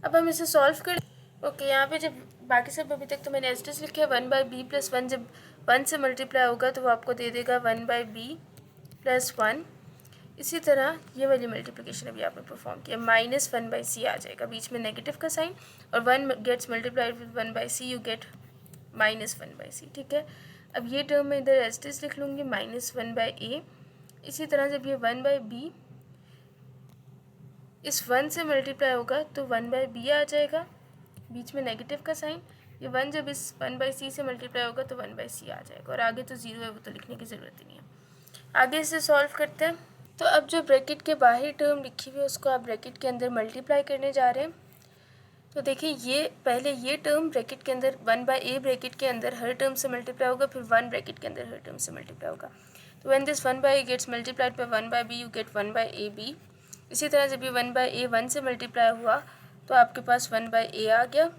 अब हम इसे सॉल्व कर, ओके, यहाँ पे जब बाकी सब अभी तक तो मैंने एज इट इज़ लिखे, 1/b प्लस 1 जब 1 से मल्टीप्लाई होगा तो वो आपको दे देगा 1/b प्लस 1। इसी तरह ये वाली मल्टीप्लिकेशन अभी आपने परफॉर्म किया, -1/c आ जाएगा, बीच में नेगेटिव का साइन, और 1 gets multiplied with 1/c, you get -1/c, ठीक है। अब ये टर्म मैं इधर एज इट इज़ लिख लूँगी, -1/a। इसी तरह जब ये 1/b इस 1 से मल्टीप्लाई होगा तो 1/b आ जाएगा, बीच में नेगेटिव का साइन, ये 1 जब इस 1/c से मल्टीप्लाई होगा तो 1/c आ जाएगा, और आगे तो 0 है, वो तो लिखने की ज़रूरत ही नहीं है। आगे इसे सॉल्व करते हैं। तो अब जो ब्रैकेट के बाहर टर्म लिखी हुई है उसको आप ब्रैकेट के अंदर मल्टीप्लाई करने जा रहे हैं। तो देखिए, ये पहले ये टर्म ब्रैकेट के अंदर 1/a ब्रैकेट के अंदर हर टर्म से मल्टीप्लाई होगा, फिर 1 ब्रैकेट के अंदर हर टर्म से मल्टीप्लाई होगा। तो when this 1/a gets multiplied by 1/b you get 1/ab। इसी तरह जब ये 1/a 1 से मल्टीप्लाई हुआ तो आपके पास 1/a आ गया।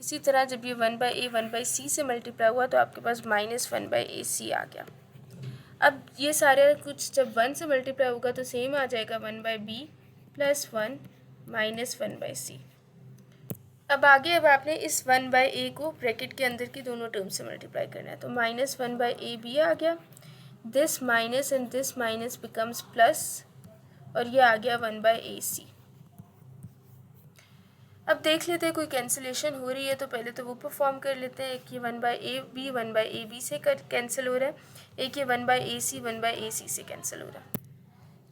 इसी तरह जब ये 1/a 1/c से मल्टीप्लाई हुआ तो आपके पास -1/ac आ गया। अब ये सारे कुछ जब 1 से मल्टीप्लाई होगा तो सेम आ जाएगा, 1/b प्लस 1 माइनस 1/c। अब आगे अब आपने इस 1/a को ब्रैकेट के अंदर की दोनों टर्म से मल्टीप्लाई करना है, तो -1/ab आ गया, this minus and this minus becomes plus, और ये आ गया 1/ac। अब देख लेते हैं कोई कैंसिलेशन हो रही है, तो पहले तो वो परफॉर्म कर लेते हैं। एक ये 1/ab 1/ab से कैंसिल हो रहा है, एक ये 1/ac 1/ac से कैंसिल हो रहा है।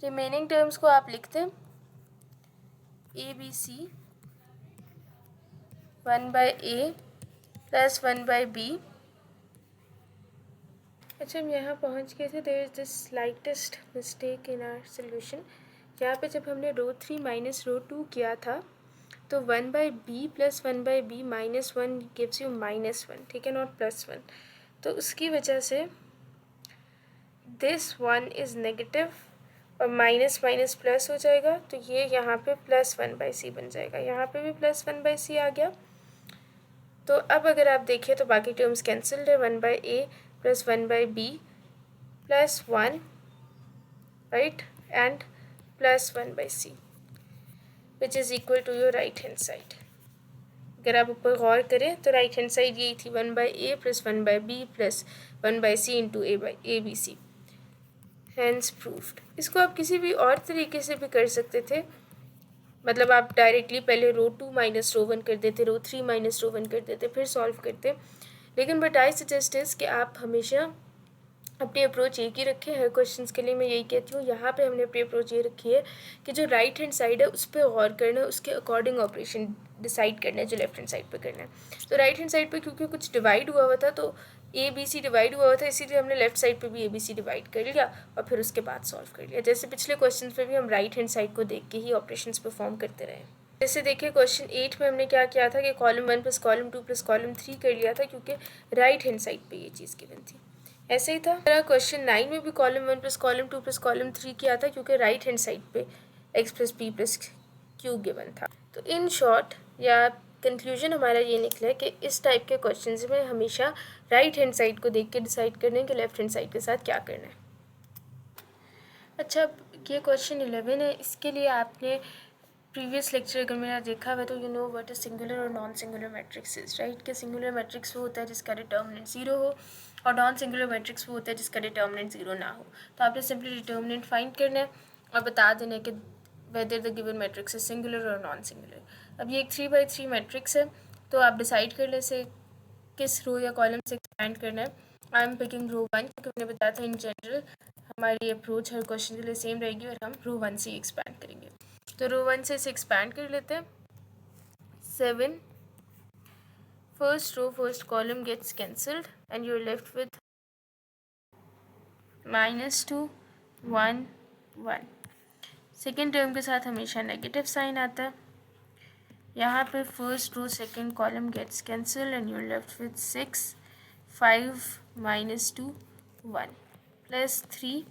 रिमेनिंग टर्म्स को आप लिखते हैं ABC 1/a प्लस 1/b। अच्छा, हम यहाँ पहुँच गए थे, there is this slightest mistake in our solution. यहाँ पे जब हमने रो 3 माइनस रो 2 किया था तो 1/b plus 1/b -1 gives you -1, ठीक है, नॉट +1। तो उसकी वजह से दिस 1 इज़ नेगेटिव और माइनस माइनस प्लस हो जाएगा, तो ये यहाँ पे +1/c बन जाएगा, यहाँ पे भी +1/c आ गया। तो अब अगर आप देखें तो बाकी टर्म्स कैंसल्ड है, 1/a plus 1/b plus 1, right, and +1/c which is equal to your right hand side. अगर आप ऊपर गौर करें तो राइट हैंड साइड यही थी 1/a + 1/b + 1/c × a/b/c, hence proofed. इसको आप किसी भी और तरीके से भी कर सकते थे, मतलब आप डायरेक्टली पहले रो 2 - रो 1 कर देते, रो 3 - रो 1 कर देते, फिर सॉल्व करते। लेकिन बट आई सजेस्ट इज़ कि आप हमेशा अपनी अप्रोच एक ही रखें हर क्वेश्चंस के लिए। मैं यही कहती हूँ, यहाँ पे हमने अपनी अप्रोच ये रखी है कि जो राइट हैंड साइड है उस पर गौर करना है, उसके अकॉर्डिंग ऑपरेशन डिसाइड करना है जो लेफ्ट हैंड साइड पे करना है। तो राइट हैंड साइड पे क्योंकि कुछ डिवाइड हुआ हुआ था, तो ABC डिवाइड हुआ हुआ था, इसीलिए हमने लेफ्ट साइड पे भी ABC डिवाइड कर लिया और फिर उसके बाद सॉल्व कर लिया। जैसे पिछले क्वेश्चन पे भी हम राइट हैंड साइड को देख के ही ऑपरेशन परफॉर्म करते रहे। जैसे देखिए क्वेश्चन 8 में हमने क्या किया था कि कॉलम 1 + कॉलम 2 + कॉलम 3 कर लिया था, क्योंकि राइट हैंड साइड पे ये चीज़ गिवन थी। ऐसे ही था मेरा क्वेश्चन 9 में भी कॉलम 1 + कॉलम 2 + कॉलम 3 किया था, क्योंकि राइट हैंड साइड पे x + p + q गिवन था। तो इन शॉर्ट या कंक्लूजन हमारा ये निकला है कि इस टाइप के क्वेश्चंस में हमेशा राइट हैंड साइड को देख के डिसाइड करना है कि लेफ्ट हैंड साइड के साथ क्या करना है। अच्छा, ये क्वेश्चन 11 है। इसके लिए आपने प्रीवियस लेक्चर अगर मेरा देखा हुआ तो you know what is singular और नॉन सिंगुलर मैट्रिक्स, राइट। कि सिंगुलर मैट्रिक्स वो होता है जिसका डिटर्मिनेंट 0 हो, और नॉन सिंगुलर मैट्रिक्स वो होता है जिसका डिटर्मिनेंट 0 ना हो। तो आपने सिंपली डिटर्मिनेंट फाइंड करना है और बता देना है कि whether the given matrix is singular और नॉन सिंगुलर। अब ये एक 3/3 मैट्रिक्स है, तो आप डिसाइड कर ले से किस रो या कॉलम से एक्सपैंड करना है। आई एम पिकिंग रो 1, क्योंकि मैंने बताया था इन जनरल हमारी अप्रोच हर क्वेश्चन के लिए सेम रहेगी और हम रो 1 से एक्सपैंड करेंगे। तो रो 1 से इसे एक्सपैंड कर लेते हैं। 7, first row first column gets cancelled and you are left with -2 1 1। Second term के साथ हमेशा नेगेटिव साइन आता है। यहाँ पे first row second column gets cancel and you are left with 6 5 -2 1 +3।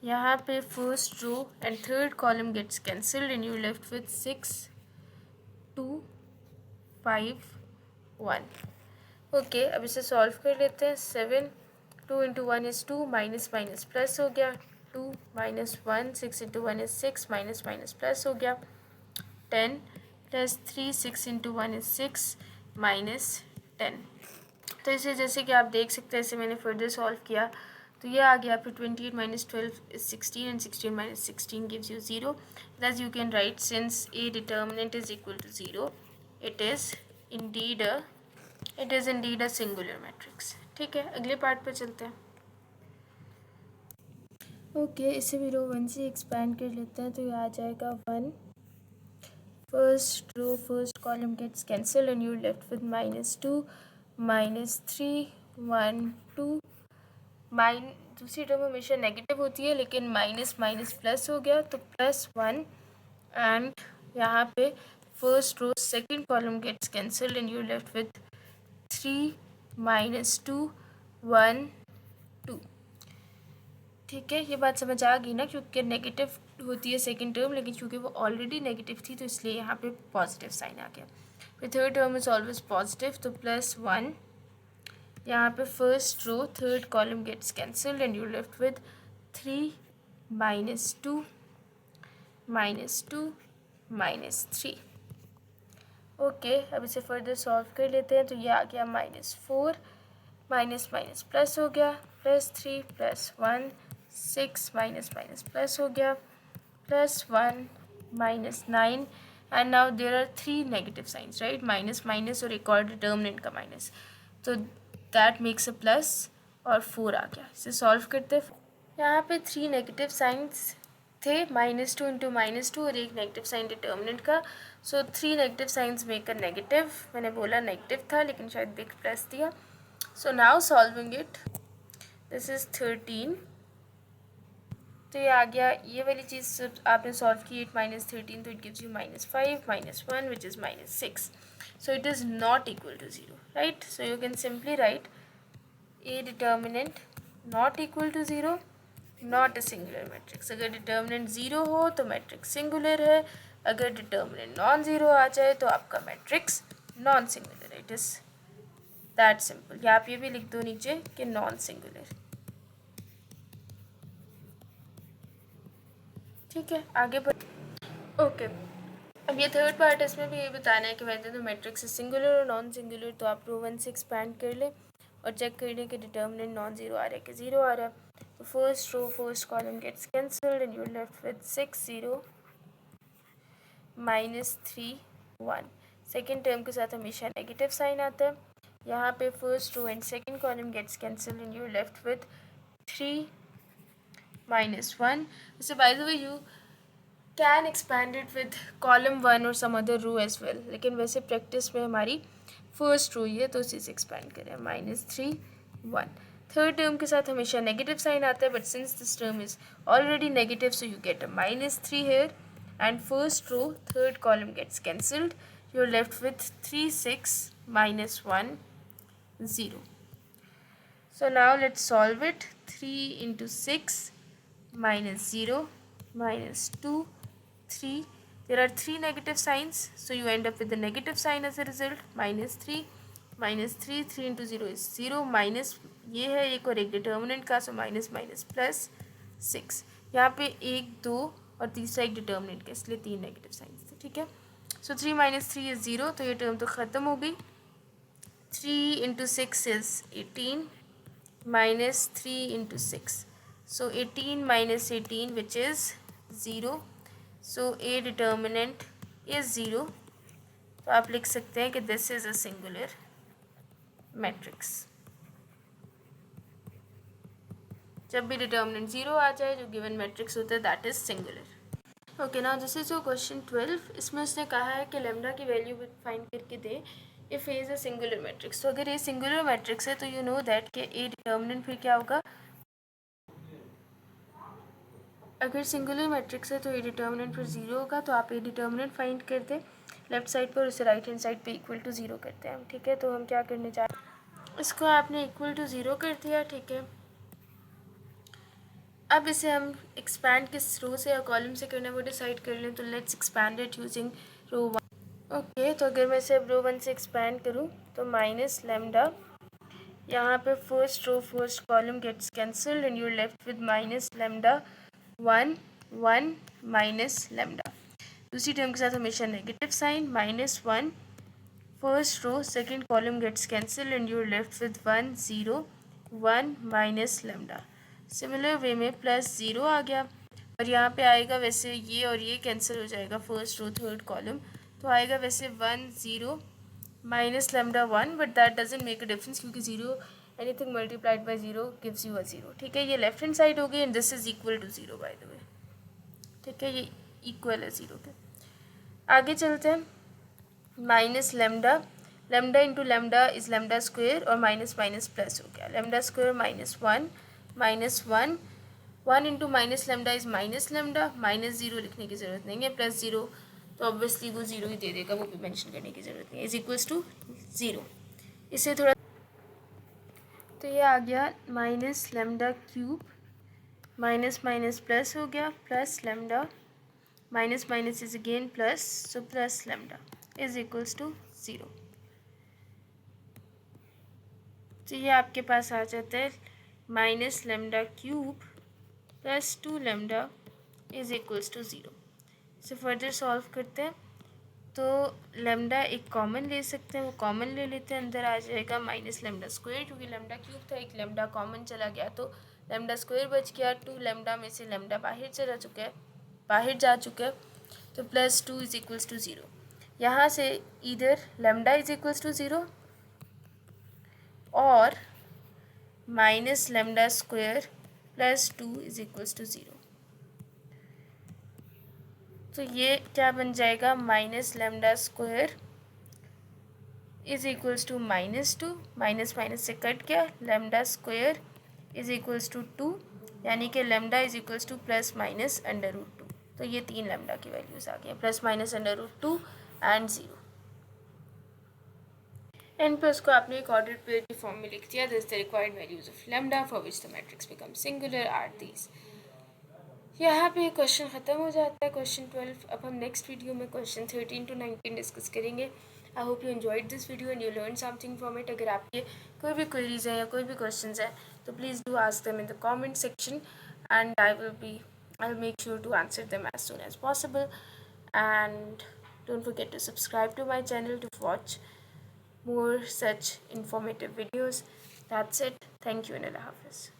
यहाँ पे first row and third column gets cancelled and you left with 6 2 5 1। Okay, अब इसे सॉल्व कर लेते हैं। 7 2 × 1 = 2, माइनस माइनस प्लस हो गया 2 - 1 6 × 1 = 6, माइनस माइनस प्लस हो गया 10 +3 6 × 1 = 6 -10। तो इसे जैसे कि आप देख सकते हैं, इसे मैंने फर्दर सॉल्व किया तो ये आ गया। फिर 28 - 12 is 16 and 16 - 16 gives you 0. Thus you can write, since a determinant is equal to 0, it is indeed a singular matrix। ठीक है, अगले पार्ट पे चलते हैं। ओके, इसे भी रो 1 से एक्सपैंड कर लेते हैं, तो ये आ जाएगा 1, first row first column gets cancel and you left with -2 -3 1 2। दूसरी टर्म हमेशा नेगेटिव होती है, लेकिन माइनस माइनस प्लस हो गया तो +1। एंड यहाँ पे first row second column gets cancelled and you left with 3 -2 1 2। ठीक है, ये बात समझ आ गई ना, क्योंकि नेगेटिव होती है सेकंड टर्म, लेकिन क्योंकि वो ऑलरेडी नेगेटिव थी तो इसलिए यहाँ पे पॉजिटिव साइन आ गया। फिर third term is always positive, तो +1। यहाँ पे first row third column gets cancelled and you left with 3 -2 -2 -3। Okay, अब इसे फर्दर सॉल्व कर लेते हैं, तो ये आ गया -4, माइनस माइनस प्लस हो गया +3 +1 6 माइनस माइनस प्लस हो गया +1 -9। And now there are 3 negative signs, right, minus minus और एक और डिटर्मिनेंट का माइनस, तो दैट मेक्स अ प्लस और 4 आ गया। इसे सॉल्व करते हैं। यहाँ पे 3 नेगेटिव साइंस थे, -2 × -2 और एक नेगेटिव साइन डिटर्मिनेंट का। सो 3 negative science make a negative. मैंने बोला नेगेटिव था लेकिन शायद बिग प्लस दिया। So now solving it, this is 13। तो ये आ गया, ये वाली चीज़ आपने सॉल्व की 8 - 13, तो it gives you -5 -1 which is -6। So it is not equal to 0, right. So you can simply write a determinant not equal to 0, not a singular matrix. अगर डिटर्मिनेंट 0 हो तो मैट्रिक्स सिंगुलर है, अगर डिटर्मिनेंट नॉन ज़ीरो आ जाए तो आपका matrix non singular है। It is that simple. या आप ये भी लिख दो नीचे कि नॉन सिंगुलर। ठीक है, आगे बढ़। ओके, अब ये थर्ड पार्ट है, इसमें भी ये बताना है कि whether the matrix is singular और नॉन सिंगुलर। तो आप रो 1 से एक्सपैंड कर लें और चेक कर लें कि डिटर्मिनेंट नॉन ज़ीरो आ रहा है कि ज़ीरो आ रहा है। तो first row first column gets cancelled and you left with 6 0 -3 1। Second term के साथ हमेशा नेगेटिव साइन आता है। यहाँ पे first row and second column gets cancelled and you left with 3 -1. So by the way, you can expand it with column 1 or some other row as well, लेकिन वैसे practice में हमारी फर्स्ट रो ये तो उसी से एक्सपैंड करें -3 1। Third term के साथ हमेशा नेगेटिव साइन आता है, but since this term is already negative so you get a -3 here and first row third column gets cancelled, you are left with 3 6 -1 0. So now let's solve it. 3 into 6 minus 0 minus 2 3. There are 3 negative signs, so you end up with the negative sign as a result. -3 3 into 0 is 0 minus ये है एक और एक determinant का, so minus minus plus 6. यहाँ पे 1 2 और तीसरा एक डिटर्मिनेंट का, इसलिए 3 नेगेटिव साइंस थे. ठीक है, सो 3 - 3 इज 0, तो ये टर्म तो ख़त्म हो गई. 3 into 6 is 18 minus 3 into 6. So 18 minus 18, which is 0. So a determinant is 0. तो आप लिख सकते हैं कि this is a singular matrix. जब भी determinant 0 आ जाए जो given matrix होता है that is singular. Okay, now this is your question 12. इसमें उसने कहा है कि लैम्डा की वैल्यू फाइंड करके they if A is a singular matrix. तो अगर ये सिंगुलर मैट्रिक्स है तो यू नो दैट कि ए डिटर्मिनेंट फिर क्या होगा. अगर सिंगुलर मैट्रिक्स है तो ए डिटर्मिनेंट फिर 0 होगा. तो आप ए डिटर्मिनेंट फाइंड कर दें लेफ्ट साइड पर, उसे राइट हैंड साइड पे इक्वल टू 0 करते हैं हम. ठीक है, तो हम क्या करने जा रहे हैं, इसको आपने इक्वल टू 0 कर दिया. ठीक है, अब इसे हम एक्सपैंड किस रो से या कॉलम से करना है वो डिसाइड कर लें. तो let's expand it using row 1. Okay, तो अगर मैं इसे अब रो 1 से एक्सपैंड करूँ तो माइनस लैम्डा, यहाँ पे first row first column gets cancelled and you left with minus lambda 1 1 minus lambda. दूसरी टर्म के साथ हमेशा negative sign -1. First row second column gets cancelled and you left with 1 0 1 minus lambda. Similar way में +0 आ गया और यहाँ पे आएगा वैसे ये और ये कैंसिल हो जाएगा फर्स्ट रो थर्ड कॉलम, तो आएगा वैसे 1 0 minus lambda 1, but that doesn't make a difference क्योंकि 0 anything multiplied by 0 gives you a 0. ठीक है, ये लेफ्ट हैंड साइड हो गई and this is equal to 0 by the way. ठीक है, ये इक्वल है 0 के. आगे चलते हैं. Minus lambda, lambda into lambda is lambda square और माइनस माइनस प्लस हो गया. Lambda square -1 1 into minus lambda is minus lambda. -0 लिखने की ज़रूरत नहीं है, +0 तो ऑब्वियसली वो 0 ही दे देगा, वो भी मेंशन करने की ज़रूरत नहीं है. Is equals to 0. इससे थोड़ा तो ये आ गया minus lambda cube, minus minus plus हो गया, plus lambda minus minus is again plus, so plus lambda is equals to 0. तो ये आपके पास आ जाता है minus lambda cube plus 2 lambda is equals to 0. इसे फर्दर सॉल्व करते हैं तो लैम्डा एक कॉमन ले सकते हैं, वो कॉमन ले लेते हैं. अंदर आ जाएगा माइनस लैम्डा स्क्वायर, क्योंकि लैम्डा क्यूब था एक लैम्डा कॉमन चला गया तो लैम्डा स्क्वायर बच गया. 2 लैम्डा में से लैम्डा बाहर जा चुका है तो +2 इज इक्वल्स टू 0. यहाँ से इधर लैम्डा इज इक्वल्स टू 0 और minus lambda square +2 is equals to 0. तो ये क्या बन जाएगा, minus lambda square is equals to -2, minus minus से कट गया, lambda square is equals to 2, यानी कि lambda is equals to plus minus √2. तो ये 3 लैम्डा की वैल्यूज़ आ गई, प्लस माइनस √2 एंड 0. एंड पे उसको आपने एक ऑर्डर पेयर की फॉर्म में लिख दिया. This the required values of lambda for which the matrix become singular are these. यहाँ पे क्वेश्चन ख़त्म हो जाता है, क्वेश्चन 12. अब हम नेक्स्ट वीडियो में क्वेश्चन 13 to 19 डिस्कस करेंगे. I hope you enjoyed this video and you learn something from it. अगर आपके कोई भी क्वेरीज हैं या कोई भी क्वेश्चन है तो please do ask them in the comment section and I will make sure to answer them as soon as possible. And Don't forget to subscribe to my channel to watch more such informative videos. That's it. Thank you and Allah Hafiz.